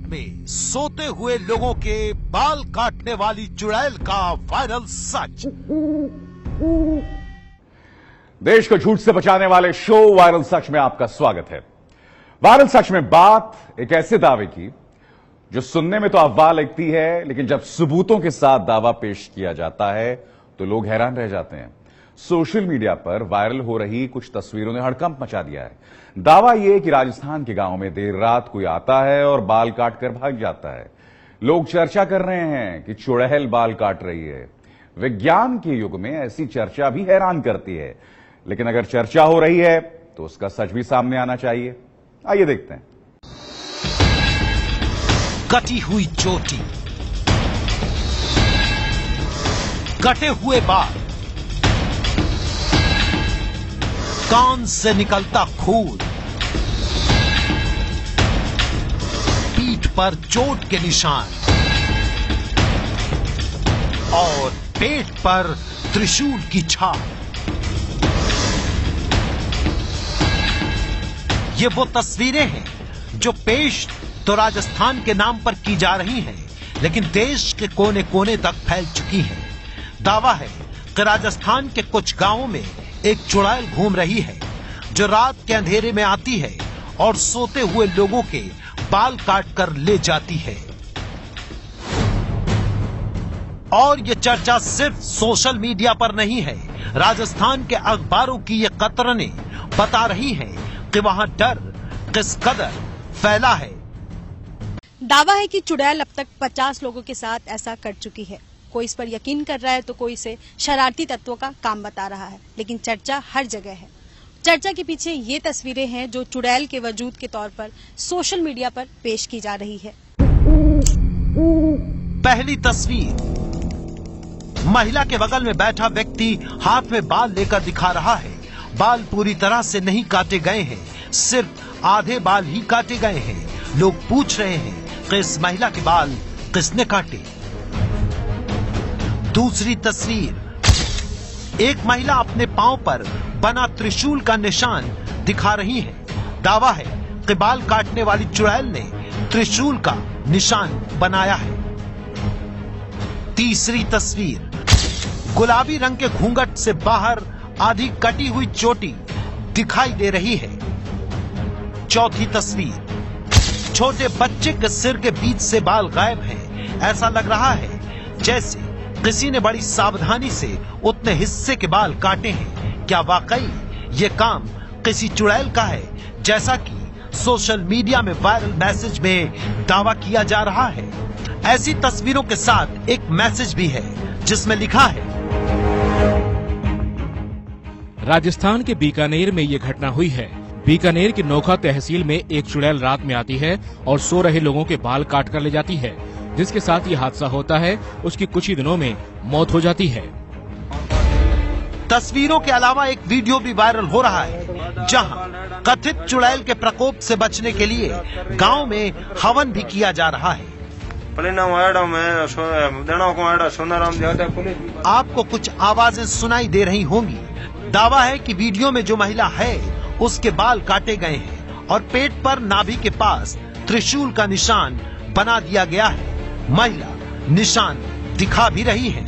में सोते हुए लोगों के बाल काटने वाली चुड़ैल का वायरल सच। देश को झूठ से बचाने वाले शो वायरल सच में आपका स्वागत है। वायरल सच में बात एक ऐसे दावे की जो सुनने में तो अफवाह लगती है, लेकिन जब सबूतों के साथ दावा पेश किया जाता है तो लोग हैरान रह जाते हैं। सोशल मीडिया पर वायरल हो रही कुछ तस्वीरों ने हड़कंप मचा दिया है। दावा यह कि राजस्थान के गांव में देर रात कोई आता है और बाल काटकर भाग जाता है। लोग चर्चा कर रहे हैं कि चुड़ैल बाल काट रही है। विज्ञान के युग में ऐसी चर्चा भी हैरान करती है, लेकिन अगर चर्चा हो रही है तो उसका सच भी सामने आना चाहिए। आइए देखते हैं। कटी हुई चोटी, कटे हुए बाल, कान से निकलता खून, पीठ पर चोट के निशान और पेट पर त्रिशूल की छाप। ये वो तस्वीरें हैं जो पेश तो राजस्थान के नाम पर की जा रही हैं, लेकिन देश के कोने कोने तक फैल चुकी हैं। दावा है कि राजस्थान के कुछ गांवों में एक चुड़ैल घूम रही है जो रात के अंधेरे में आती है और सोते हुए लोगों के बाल काट कर ले जाती है। और ये चर्चा सिर्फ सोशल मीडिया पर नहीं है, राजस्थान के अखबारों की ये कतरनें बता रही हैं कि वहां डर किस कदर फैला है। दावा है कि चुड़ैल अब तक 50 लोगों के साथ ऐसा कर चुकी है। कोई इस पर यकीन कर रहा है तो कोई इसे शरारती तत्वों का काम बता रहा है, लेकिन चर्चा हर जगह है। चर्चा के पीछे ये तस्वीरें हैं जो चुड़ैल के वजूद के तौर पर सोशल मीडिया पर पेश की जा रही है। पहली तस्वीर, महिला के बगल में बैठा व्यक्ति हाथ में बाल लेकर दिखा रहा है। बाल पूरी तरह से नहीं काटे गए हैं, सिर्फ आधे बाल ही काटे गए हैं। लोग पूछ रहे हैं कि इस महिला के बाल किसने काटे। दूसरी तस्वीर, एक महिला अपने पांव पर बना त्रिशूल का निशान दिखा रही है। दावा है कि बाल काटने वाली चुड़ैल ने त्रिशूल का निशान बनाया है। तीसरी तस्वीर, गुलाबी रंग के घूंघट से बाहर आधी कटी हुई चोटी दिखाई दे रही है। चौथी तस्वीर, छोटे बच्चे के सिर के बीच से बाल गायब हैं। ऐसा लग रहा है जैसे किसी ने बड़ी सावधानी से उतने हिस्से के बाल काटे हैं। क्या वाकई ये काम किसी चुड़ैल का है, जैसा कि सोशल मीडिया में वायरल मैसेज में दावा किया जा रहा है? ऐसी तस्वीरों के साथ एक मैसेज भी है जिसमें लिखा है, राजस्थान के बीकानेर में ये घटना हुई है। बीकानेर की नोखा तहसील में एक चुड़ैल रात में आती है और सो रहे लोगों के बाल काट कर ले जाती है। जिसके साथ ये हादसा होता है उसकी कुछ ही दिनों में मौत हो जाती है। तस्वीरों के अलावा एक वीडियो भी वायरल हो रहा है जहां कथित चुड़ैल के प्रकोप से बचने के लिए गांव में हवन भी किया जा रहा है। आपको कुछ आवाजें सुनाई दे रही होंगी। दावा है कि वीडियो में जो महिला है उसके बाल काटे गए हैं और पेट पर नाभि के पास त्रिशूल का निशान बना दिया गया है। महिला निशान दिखा भी रही है।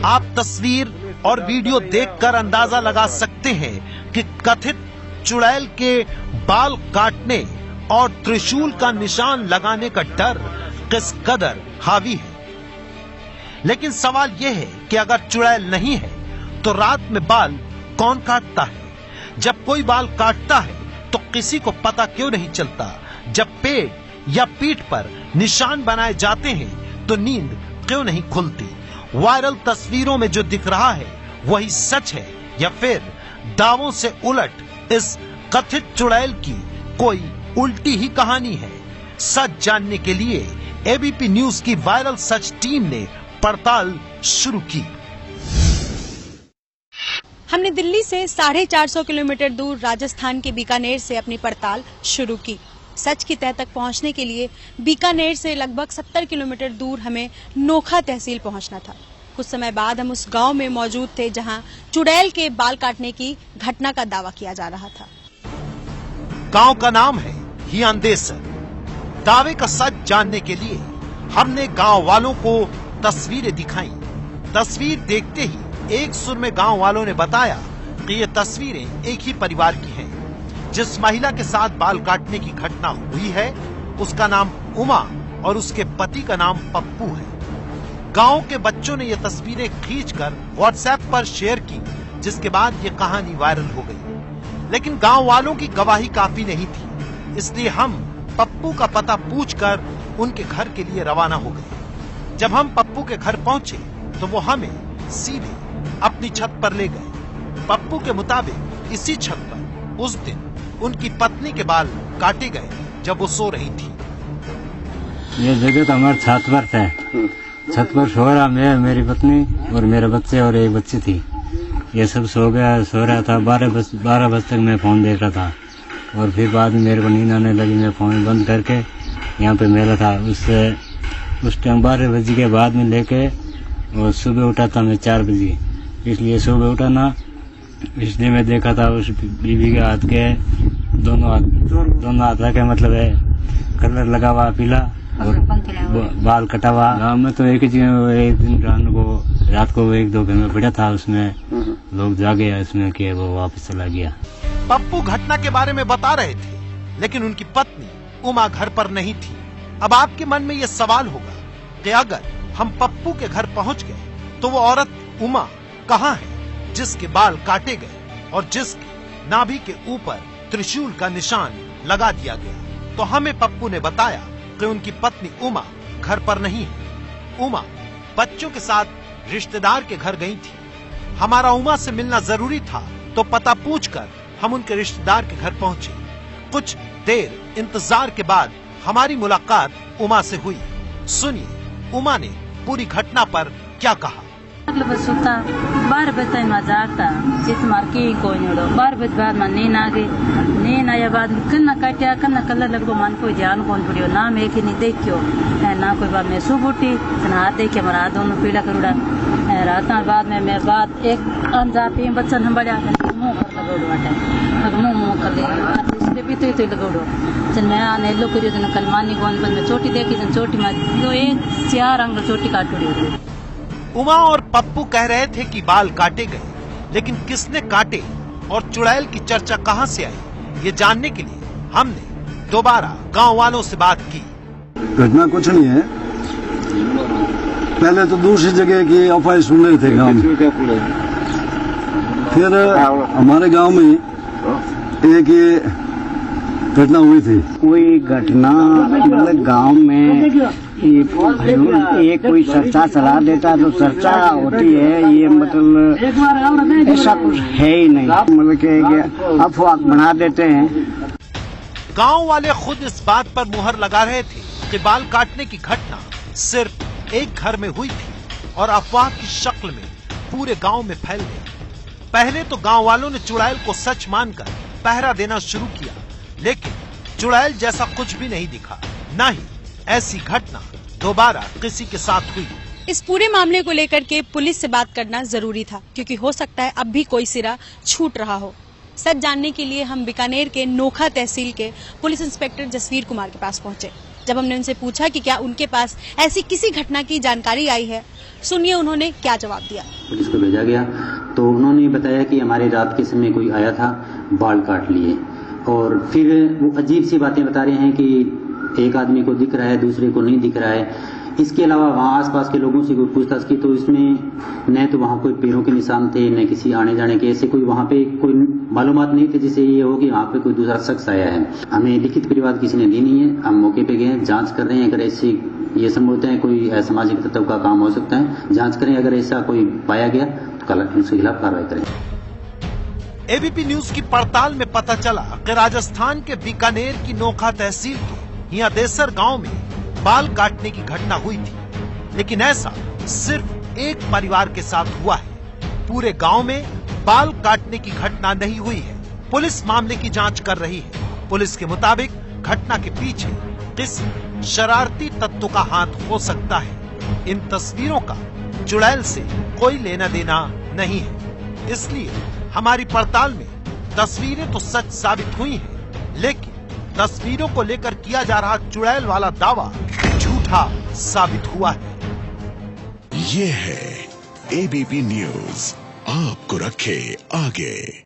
आप तस्वीर और वीडियो देखकर अंदाजा लगा सकते हैं कि कथित चुड़ैल के बाल काटने और त्रिशूल का निशान लगाने का डर किस कदर हावी है। लेकिन सवाल यह है कि अगर चुड़ैल नहीं है तो रात में बाल कौन काटता है? जब कोई बाल काटता है तो किसी को पता क्यों नहीं चलता? जब पेट या पीठ पर निशान बनाए जाते हैं तो नींद क्यों नहीं खुलती? वायरल तस्वीरों में जो दिख रहा है वही सच है या फिर दावों से उलट इस कथित चुड़ैल की कोई उल्टी ही कहानी है? सच जानने के लिए एबीपी न्यूज की वायरल सच टीम ने पड़ताल शुरू की। हमने दिल्ली से 450 किलोमीटर दूर राजस्थान के बीकानेर से अपनी पड़ताल शुरू की। सच की तह तक पहुंचने के लिए बीकानेर से लगभग 70 किलोमीटर दूर हमें नोखा तहसील पहुंचना था। कुछ समय बाद हम उस गांव में मौजूद थे जहां चुड़ैल के बाल काटने की घटना का दावा किया जा रहा था। गांव का नाम है हियांदेसर। दावे का सच जानने के लिए हमने गांव वालों को तस्वीरें दिखाई। तस्वीर देखते ही एक सुर में गांव वालों ने बताया कि ये तस्वीरें एक ही परिवार की हैं। जिस महिला के साथ बाल काटने की घटना हुई है उसका नाम उमा और उसके पति का नाम पप्पू है। गांव के बच्चों ने ये तस्वीरें खींचकर व्हाट्सएप पर शेयर की, जिसके बाद ये कहानी वायरल हो गई। लेकिन गांव वालों की गवाही काफी नहीं थी, इसलिए हम पप्पू का पता पूछकर उनके घर के लिए रवाना हो गए। जब हम पप्पू के घर पहुंचे तो वो हमें सीधे अपनी छत पर ले गए। पप्पू के मुताबिक इसी छत पर उस दिन उनकी पत्नी के बाल काटे गए जब वो सो रही थी। ये जगह तो हमारे छत पर था। छत पर सो रहा मैं, मेरी पत्नी और मेरे बच्चे और एक बच्ची थी। ये सब सो रहा था। 12 बजे तक मैं फोन देख रहा था और फिर बाद में मेरे को नींद आने लगी। मैं फोन बंद करके यहाँ पे मेला था। उस टाइम 12 बजे के बाद में लेके और सुबह उठा था मैं 4 बजे। इसलिए सुबह उठा ना, इसलिए मैं देखा था उस बीवी के हाथ के दोनों हाथ के मतलब है कलर लगा हुआ पीला और बाल कटा हुआ। गाँव में तो एक ही एक दिन रात को 1-2 घर में पड़ा था, उसमें लोग जागे उसमें कि वो वापस चला गया। पप्पू घटना के बारे में बता रहे थे, लेकिन उनकी पत्नी उमा घर पर नहीं थी। अब आपके मन में ये सवाल होगा कि अगर हम पप्पू के घर पहुंच गए तो वो औरत उमा कहाँ है जिसके बाल काटे गए और जिसके नाभि के ऊपर त्रिशूल का निशान लगा दिया गया। तो हमें पप्पू ने बताया कि उनकी पत्नी उमा घर पर नहीं है। उमा बच्चों के साथ रिश्तेदार के घर गई थी। हमारा उमा से मिलना जरूरी था, तो पता पूछकर हम उनके रिश्तेदार के घर पहुंचे। कुछ देर इंतजार के बाद हमारी मुलाकात उमा से हुई। सुनिए उमा ने पूरी घटना पर क्या कहा। मतलब सुता 12 बजे मजाक था चित मार के कोई नहीं। 12 बजे बाद में नींद आ गई। नींद आया बाद कन्ना काटा कन्ना कलर लगभग मन को ध्यान कौन पड़ियो ना मैं कि नहीं देखियो ना कोई बात मैं सुबह उठी हाथ देखे मेरा हाथ दोनों पीला करूड़ा। रात बाद में मैं बात एक अंजा पे बच्चा संभाला मुँह कर लगोड़ो बाटे मुँह कर ले भी तो लगोड़ो जन मैं आने लो करियो जन कलमानी कौन बंद में चोटी देखी जन चोटी में जो एक 4 रंग चोटी काटोड़ी। उमा और पप्पू कह रहे थे कि बाल काटे गए, लेकिन किसने काटे और चुड़ैल की चर्चा कहां से आई, ये जानने के लिए हमने दोबारा गांव वालों से बात की। घटना कुछ नहीं है। पहले तो दूसरी जगह की अफवाह सुन रहे थे गांव में। फिर हमारे गांव में एक ये घटना हुई थी। कोई घटना मतलब गांव में ये कोई चर्चा चला देता तो चर्चा होती है, ये मतलब ऐसा कुछ है ही नहीं, मतलब कि अफवाह बना देते हैं। गांव वाले खुद इस बात पर मुहर लगा रहे थे कि बाल काटने की घटना सिर्फ एक घर में हुई थी और अफवाह की शक्ल में पूरे गांव में फैल गई। पहले तो गांव वालों ने चुड़ैल को सच मानकर पहरा देना शुरू किया, लेकिन चुड़ैल जैसा कुछ भी नहीं दिखा, न ही ऐसी घटना दोबारा किसी के साथ हुई। इस पूरे मामले को लेकर के पुलिस से बात करना जरूरी था, क्योंकि हो सकता है अब भी कोई सिरा छूट रहा हो। सच जानने के लिए हम बीकानेर के नोखा तहसील के पुलिस इंस्पेक्टर जसवीर कुमार के पास पहुंचे। जब हमने उनसे पूछा कि क्या उनके पास ऐसी किसी घटना की जानकारी आई है, सुनिए उन्होंने क्या जवाब दिया। पुलिस को भेजा गया तो उन्होंने बताया कि हमारी रात के समय कोई आया था, बाल काट लिए, और फिर वो अजीब सी बातें बता रहे हैं कि एक आदमी को दिख रहा है, दूसरे को नहीं दिख रहा है। इसके अलावा वहाँ आसपास के लोगों से कोई पूछताछ की तो इसमें न तो वहाँ कोई पैरों के निशान थे, न किसी आने जाने के ऐसे कोई वहाँ पे कोई मालूमात नहीं थे जिससे ये हो कि वहाँ पे कोई दूसरा शख्स आया है। हमें लिखित परिवाद किसी ने दी नहीं है। हम मौके पे गए, जांच कर रहे हैं। अगर ऐसी ये संभवतः है कोई असामाजिक तत्व का काम हो सकता है, जांच करें। अगर ऐसा कोई पाया गया तो उसके खिलाफ कार्रवाई करें। एबीपी न्यूज की पड़ताल में पता चला कि राजस्थान के बीकानेर की नोखा तहसील के हियांदेसर गांव में बाल काटने की घटना हुई थी, लेकिन ऐसा सिर्फ एक परिवार के साथ हुआ है। पूरे गांव में बाल काटने की घटना नहीं हुई है। पुलिस मामले की जांच कर रही है। पुलिस के मुताबिक घटना के पीछे किसी शरारती तत्व का हाथ हो सकता है। इन तस्वीरों का चुड़ैल से कोई लेना देना नहीं है। इसलिए हमारी पड़ताल में तस्वीरें तो सच साबित हुई हैं, लेकिन तस्वीरों को लेकर किया जा रहा चुड़ैल वाला दावा झूठा साबित हुआ है। ये है एबीपी न्यूज, आपको रखे आगे।